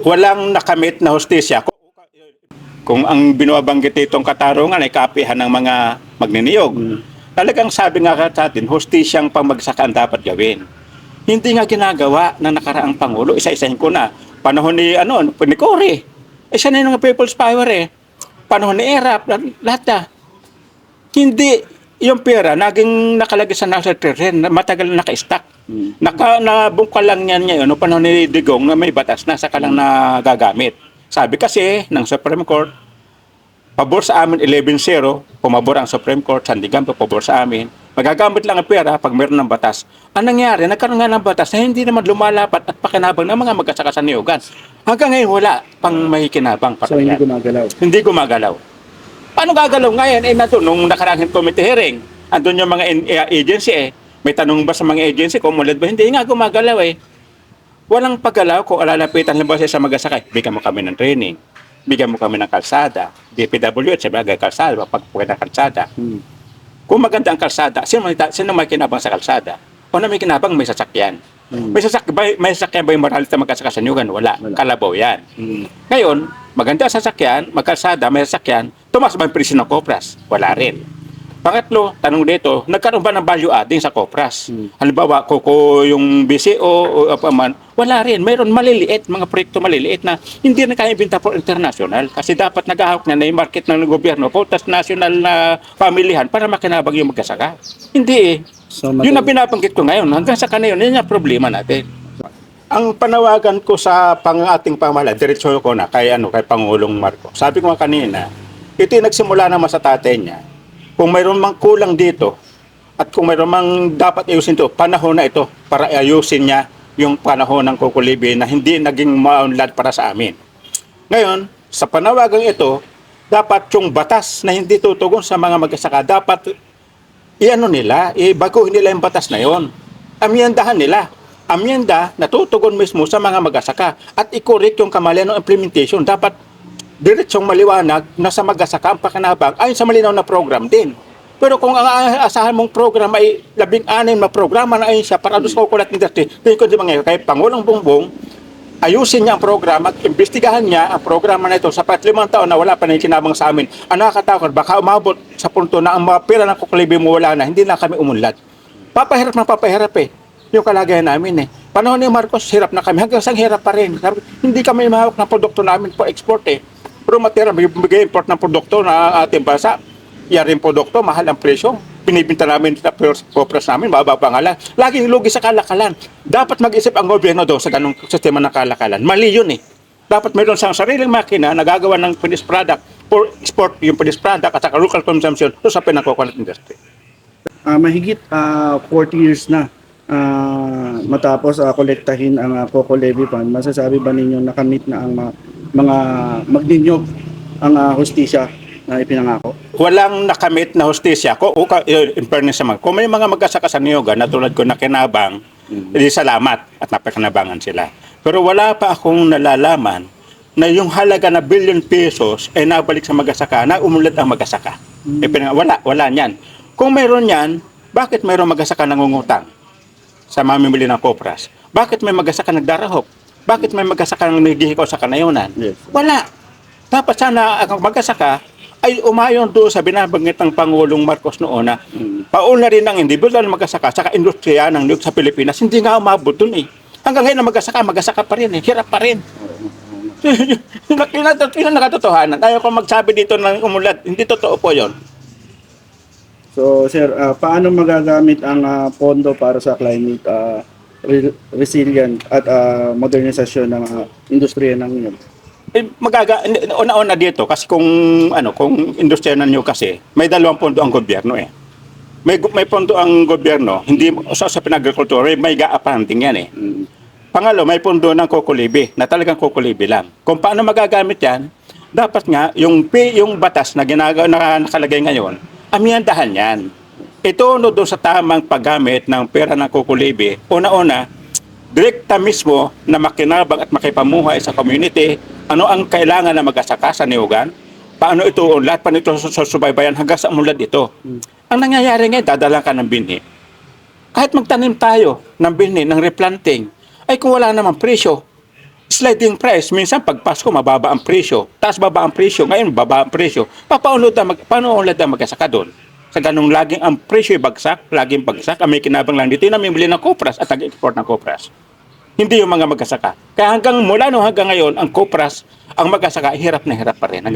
walang nakamit na hustisya. Kung ang binabanggit itong katarungan ay kapihan ng mga magniniyog, talagang sabi nga sa atin, hustisyang pamagsaka ang dapat gawin. Hindi nga ginagawa ng nakaraang Pangulo. Isa-isahin ko na. Panahon ni Cory. Siya na yung people's power eh. Panahon ni Erap, lahat na. Hindi yung pera naging nakalagay sa national treasury, matagal na naka-stack. Nabungkal lang yan ngayon, no, panahon ni Digong na may batas na, saka lang nagagamit. Sabi kasi ng Supreme Court, pabor sa amin 11-0, pumabor ang Supreme Court, sandigan pa pabor sa amin. Magagamit lang ang pera pag meron ng batas. Ang nangyari, nagkaroon nga ng batas na hindi naman lumalapat at pakinabang ng mga magsasaka sa niyugan. Hanggang ngayon wala pang may kinabang. So hindi gumagalaw. Hindi gumagalaw. Paano gagalaw ngayon? Nandun, nung nakarang committee hearing, andun yung mga agency eh. May tanong ba sa mga agency kung mulat ba? Hindi nga gumagalaw eh. Walang paggalaw kung alalapitan halimbawa sa magsasaka. Bigyan mo kami ng training. Bigyan mo kami ng kalsada. DPWH, sabi nga kalsada, pagpupunta ng kalsada. Kung maganda ang kalsada, sino may kinabang sa kalsada? O na may kinabang, may sasakyan. May sasakyan ba yung moralit na magkasaka sa Nyugan? Wala. Kalabaw yan. Ngayon, maganda ang sasakyan, magkalsada, may sasakyan, tumas ba yung presyo ng Kopras? Wala rin. Pangatlo, tanong dito, nagkaroon ba ng value adding sa Kopras? Halimbawa, koko yung BCO o apaman, wala rin. Mayroon maliliit, mga proyekto maliliit na hindi na kaya ibenta for international kasi dapat naghahawak na yung market ng gobyerno po, tas national na pamilihan para makinabang yung magkasaka. Hindi eh. So, Yun ang pinapanggit ko ngayon. Hanggang sa kanayon, yun yung problema natin. Ang panawagan ko sa ating pamahalaan, diretso ko na kay Pangulong Marcos. Sabi ko nga kanina, ito yung nagsimula naman sa tatay niya. Kung mayroon mang kulang dito at kung mayroon mang dapat ayusin ito, panahon na ito para ayusin niya yung panahon ng Kukulibi na hindi naging maunlad para sa amin. Ngayon, sa panawagang ito, dapat yung batas na hindi tutugon sa mga mag-asaka, dapat baguhin nila yung batas na yon. Amyendahan nila. Amyenda na tutugon mismo sa mga mag-asaka at i-correct yung kamalian ng implementation. Dapat diretsong maliwanag na sa mag-asaka ang pakinabang ayon sa malinaw na program din. Pero kung ang asahan mong program ay 16 na programa na ayon siya para doon sa kukulat industry, tingin ko di mangyayari kay Pangulong Bongbong, ayusin niya ang programa at imbestigahan niya ang programa na ito sa 5 taon na wala pa na kinabang sa amin. Ang nakakatakot, baka umabot sa punto na ang mga pera ng Kukulibi mo wala na, hindi na kami umunlad. Papahirap eh. Yung kalagayan namin eh. Panahon ni Marcos, hirap na kami. Hanggang sang hirap pa rin. Hindi kami mahawak ng produkto namin po export eh. Pero material, mag-import ng produkto na ating bansa. Yan rin produkto, mahal ang presyo. Pinibinta namin sa Kopras namin, mababa nga lang. Laging lugi sa kalakalan. Dapat mag-isip ang gobyerno doon sa ganong sistema ng kalakalan. Mali yun eh. Dapat mayroon siyang sariling makina na gagawa ng finished product for export yung finished product at saka local consumption doon sa pinagkukulat industry. Mahigit 40 years na matapos kolektahin ang Coco Levy Fund, masasabi ba ninyo nakamit na ang mga magninyog ang hustisya na ipinangako? Walang nakamit na hustisya. In fairness naman, kung may mga mag-asaka sa Niyoga na tulad ko na kinabang, hindi salamat at napakinabangan sila. Pero wala pa akong nalalaman na yung halaga na billion pesos ay nabalik sa mag-asaka, na umulat ang mag-asaka. Wala niyan. Kung mayroon yan, bakit mayroon mag-asaka nangungutang sa mamimili ng Kopras? Bakit may mag-asaka nagdarahok? Bakit may mag-asaka naghihikaw sa kanayunan? Yes. Wala. Dapat sana ang mag-asaka ay umayon doon sa binabanggit ng Pangulong Marcos noon na pauna rin ng individual mag-asaka saka industriya ng niyog sa Pilipinas. Hindi nga umabot doon eh. Hanggang ngayon na mag-asaka pa rin eh. Hirap pa rin. Yun ang nakatotohanan. Ayaw ko magsabi dito ng umulat. Hindi totoo po yun. So sir, paano magagamit ang pondo para sa climate resilient at modernisasyon ng industriya ng niyog? Una-una dito kasi kung industriya ng niyog kasi may 2 pondo ang gobyerno eh. May pondo ang gobyerno, hindi sa pinagrikultura, may ga-funding yan eh. Pangalo, may pondo ng Kukulibi na talagang Kukulibi lang. Kung paano magagamit yan, dapat nga yung batas na nakalagay ngayon, amyendahan yan. Ito doon sa tamang paggamit ng pera ng Kukulibi. Una-una, direkta mismo na makinabang at makipamuhay sa community, ano ang kailangan na mag-asaka sa Niyogan, paano ito unlad, paano ito susubaybayan hanggang sa unlad ito. Ang nangyayari ngayon, dadalang ka ng binhi. Kahit magtanim tayo ng binhi, ng replanting, ay kung wala namang presyo, sliding price. Minsan pag Pasko mababa ang presyo, taas baba ang presyo, ngayon baba ang presyo. Paano unlad na mag-asaka doon? Sa ganung laging ang presyo ay bagsak, laging bagsak, ang may kinabang lang dito yung namimili ng kopras at tag-export ng kopras. Hindi yung mga mag-asaka. Kaya hanggang mula no hanggang ngayon, ang kopras, ang mag-asaka, hirap na hirap pa rin.